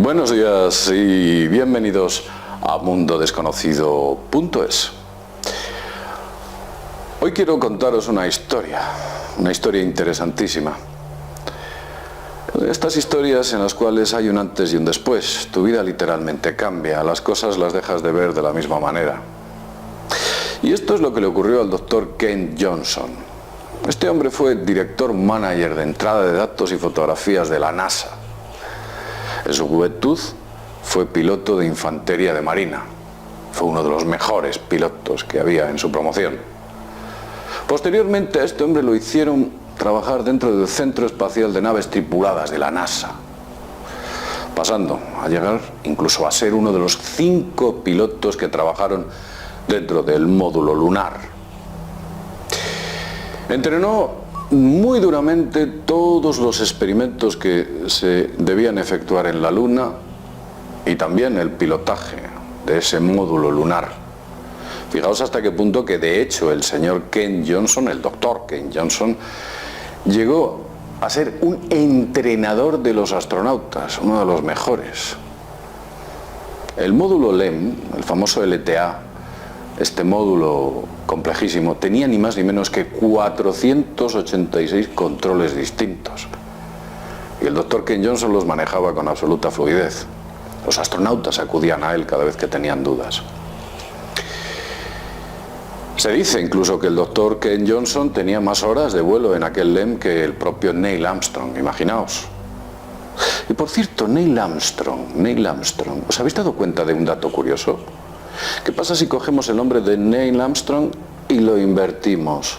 Buenos días y bienvenidos a mundodesconocido.es. Hoy quiero contaros una historia interesantísima. Estas historias en las cuales hay un antes y un después. Tu vida literalmente cambia, las cosas las dejas de ver de la misma manera. Y esto es lo que le ocurrió al doctor Ken Johnson. Este hombre fue director manager de entrada de datos y fotografías de la NASA. En su juventud fue piloto de infantería de marina. Fue uno de los mejores pilotos que había en su promoción. Posteriormente a este hombre lo hicieron trabajar dentro del Centro Espacial de Naves Tripuladas de la NASA, pasando a llegar incluso a ser uno de los 5 pilotos que trabajaron dentro del módulo lunar. Entrenó muy duramente todos los experimentos que se debían efectuar en la Luna y también el pilotaje de ese módulo lunar. Fijaos hasta qué punto que de hecho el señor Ken Johnson, el doctor Ken Johnson, llegó a ser un entrenador de los astronautas, uno de los mejores. El módulo LEM, el famoso LTA, este módulo complejísimo, tenía ni más ni menos que 486 controles distintos. Y el doctor Ken Johnson los manejaba con absoluta fluidez. Los astronautas acudían a él cada vez que tenían dudas. Se dice incluso que el doctor Ken Johnson tenía más horas de vuelo en aquel LEM que el propio Neil Armstrong, imaginaos. Y por cierto, Neil Armstrong, ¿os habéis dado cuenta de un dato curioso? ¿Qué pasa si cogemos el nombre de Neil Armstrong y lo invertimos?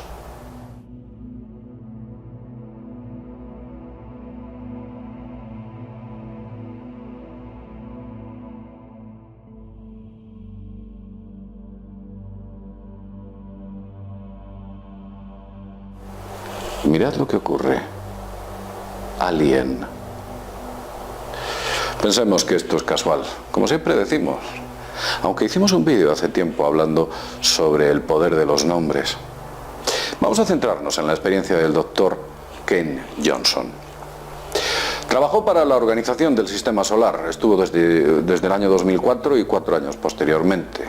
Mirad lo que ocurre. Alien. Pensemos que esto es casual, como siempre decimos. Aunque hicimos un vídeo hace tiempo hablando sobre el poder de los nombres. Vamos a centrarnos en la experiencia del doctor Ken Johnson. Trabajó para la Organización del Sistema Solar, estuvo desde el año 2004 y 4 años posteriormente.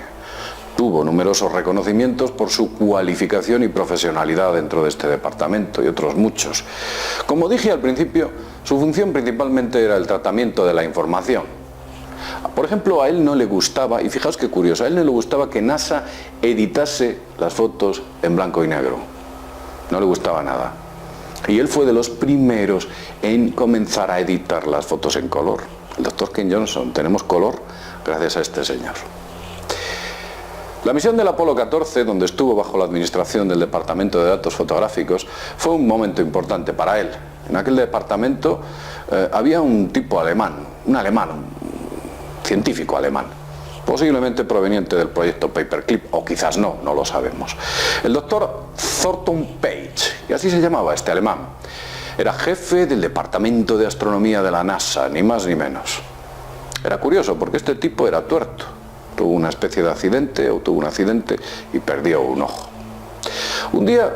Tuvo numerosos reconocimientos por su cualificación y profesionalidad dentro de este departamento y otros muchos. Como dije al principio, su función principalmente era el tratamiento de la información. Por ejemplo, a él no le gustaba, y fijaos qué curioso, a él no le gustaba que NASA editase las fotos en blanco y negro. No le gustaba nada. Y él fue de los primeros en comenzar a editar las fotos en color. El doctor Ken Johnson, tenemos color gracias a este señor. La misión del Apolo 14, donde estuvo bajo la administración del Departamento de Datos Fotográficos, fue un momento importante para él. En aquel departamento había un tipo alemán, un científico alemán, posiblemente proveniente del proyecto Paperclip, o quizás no lo sabemos. El doctor Thornton Page, y así se llamaba este alemán, era jefe del Departamento de Astronomía de la NASA, ni más ni menos. Era curioso porque este tipo era tuerto. Tuvo una especie de accidente, o tuvo un accidente y perdió un ojo. Un día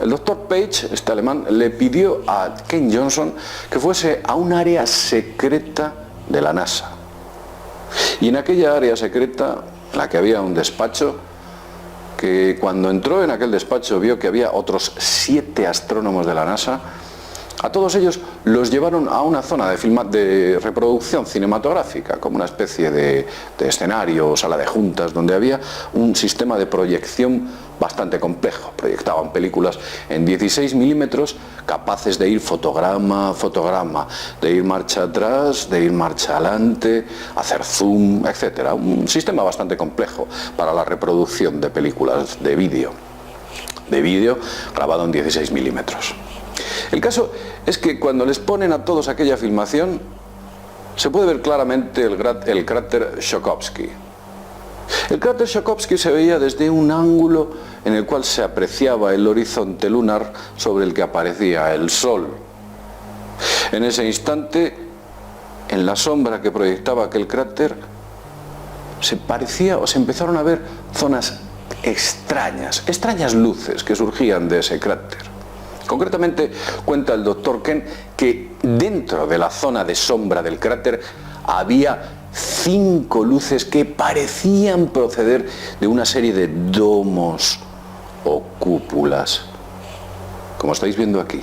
el doctor Page, este alemán, le pidió a Ken Johnson que fuese a un área secreta de la NASA. Y en aquella área secreta, en la que había un despacho, que cuando entró en aquel despacho vio que había otros 7 astrónomos de la NASA, a todos ellos los llevaron a una zona de reproducción cinematográfica, como una especie de escenario o sala de juntas, donde había un sistema de proyección bastante complejo. Proyectaban películas en 16 milímetros, capaces de ir fotograma a fotograma, de ir marcha atrás, de ir marcha adelante, hacer zoom, etc. Un sistema bastante complejo para la reproducción de películas de vídeo grabado en 16 milímetros. El caso es que cuando les ponen a todos aquella filmación, se puede ver claramente el cráter Shokowski. El cráter Shokowski se veía desde un ángulo en el cual se apreciaba el horizonte lunar sobre el que aparecía el Sol. En ese instante, en la sombra que proyectaba aquel cráter, se empezaron a ver zonas extrañas luces que surgían de ese cráter. Concretamente, cuenta el doctor Ken que dentro de la zona de sombra del cráter había 5 luces que parecían proceder de una serie de domos o cúpulas, como estáis viendo aquí.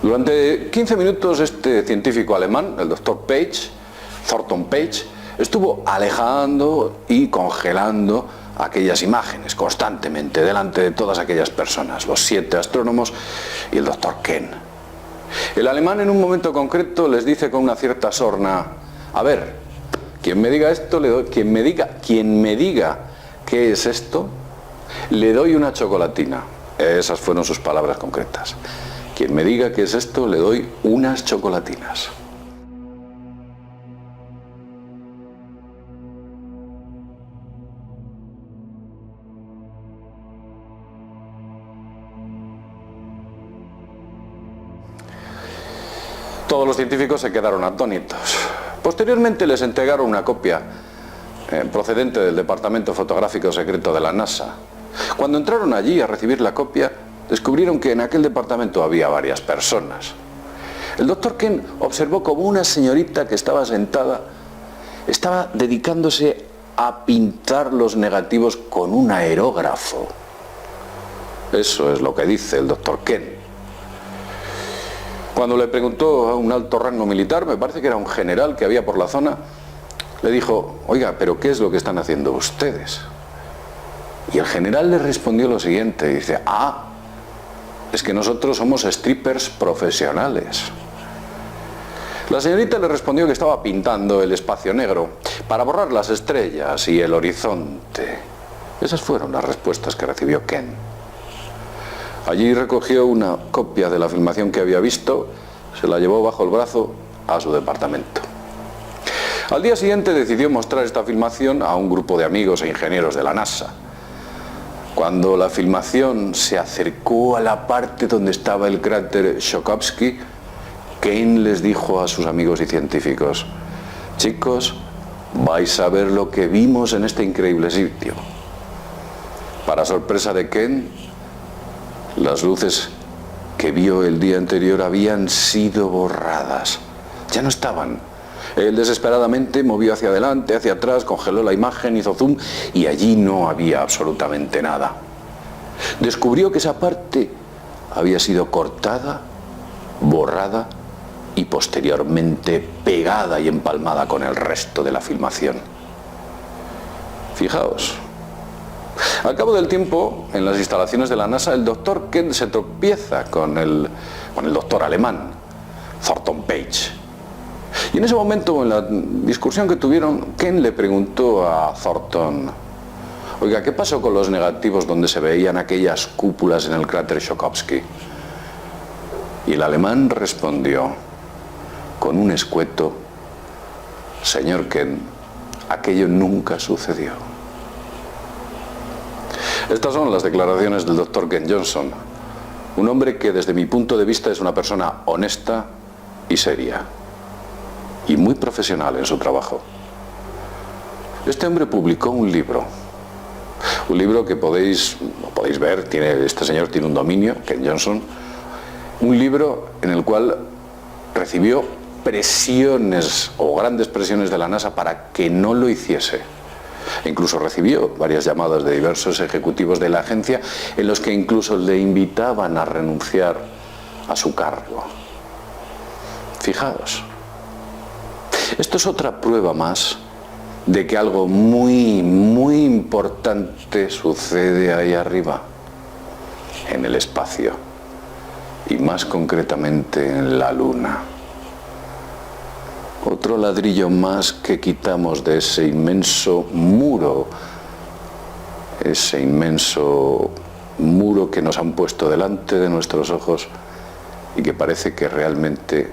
Durante 15 minutos este científico alemán, el doctor Thornton Page, estuvo alejando y congelando aquellas imágenes constantemente delante de todas aquellas personas, los 7 astrónomos y el doctor Kent. El alemán en un momento concreto les dice con una cierta sorna: a ver, quien me diga esto le doy, quien me diga qué es esto, le doy una chocolatina. Esas fueron sus palabras concretas. Quien me diga qué es esto, le doy unas chocolatinas. Todos los científicos se quedaron atónitos. Posteriormente les entregaron una copia procedente del Departamento Fotográfico Secreto de la NASA. Cuando entraron allí a recibir la copia, descubrieron que en aquel departamento había varias personas. El doctor Kent observó como una señorita que estaba sentada estaba dedicándose a pintar los negativos con un aerógrafo. Eso es lo que dice el doctor Kent. Cuando le preguntó a un alto rango militar, me parece que era un general que había por la zona, le dijo: oiga, ¿pero qué es lo que están haciendo ustedes? Y el general le respondió lo siguiente, dice: es que nosotros somos strippers profesionales. La señorita le respondió que estaba pintando el espacio negro para borrar las estrellas y el horizonte. Esas fueron las respuestas que recibió Kent. Allí recogió una copia de la filmación que había visto, se la llevó bajo el brazo a su departamento. Al día siguiente decidió mostrar esta filmación a un grupo de amigos e ingenieros de la NASA. Cuando la filmación se acercó a la parte donde estaba el cráter Shokowski, Kent les dijo a sus amigos y científicos: chicos, vais a ver lo que vimos en este increíble sitio. Para sorpresa de Kent, las luces que vio el día anterior habían sido borradas. Ya no estaban. Él desesperadamente movió hacia adelante, hacia atrás, congeló la imagen, hizo zoom y allí no había absolutamente nada. Descubrió que esa parte había sido cortada, borrada y posteriormente pegada y empalmada con el resto de la filmación. Fijaos. Al cabo del tiempo, en las instalaciones de la NASA, el doctor Kent se tropieza con el doctor alemán, Thornton Page. Y en ese momento, en la discusión que tuvieron, Kent le preguntó a Thornton: oiga, ¿qué pasó con los negativos donde se veían aquellas cúpulas en el cráter Shokowski? Y el alemán respondió con un escueto: señor Kent, aquello nunca sucedió. Estas son las declaraciones del doctor Kent Johnson, un hombre que desde mi punto de vista es una persona honesta y seria, y muy profesional en su trabajo. Este hombre publicó un libro que podéis ver, este señor tiene un dominio, Kent Johnson, un libro en el cual recibió presiones o grandes presiones de la NASA para que no lo hiciese. Incluso recibió varias llamadas de diversos ejecutivos de la agencia en los que incluso le invitaban a renunciar a su cargo. Fijaos, esto es otra prueba más de que algo muy, muy importante sucede ahí arriba, en el espacio, y más concretamente en la Luna. Otro ladrillo más que quitamos de ese inmenso muro que nos han puesto delante de nuestros ojos y que parece que realmente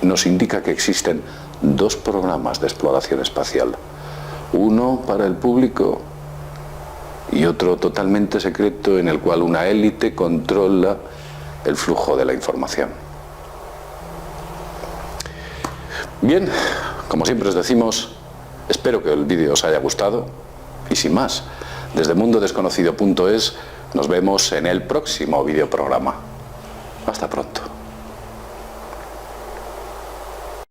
nos indica que existen 2 programas de exploración espacial, uno para el público y otro totalmente secreto en el cual una élite controla el flujo de la información. Bien, como siempre os decimos, espero que el vídeo os haya gustado y sin más, desde mundodesconocido.es nos vemos en el próximo videoprograma. Hasta pronto.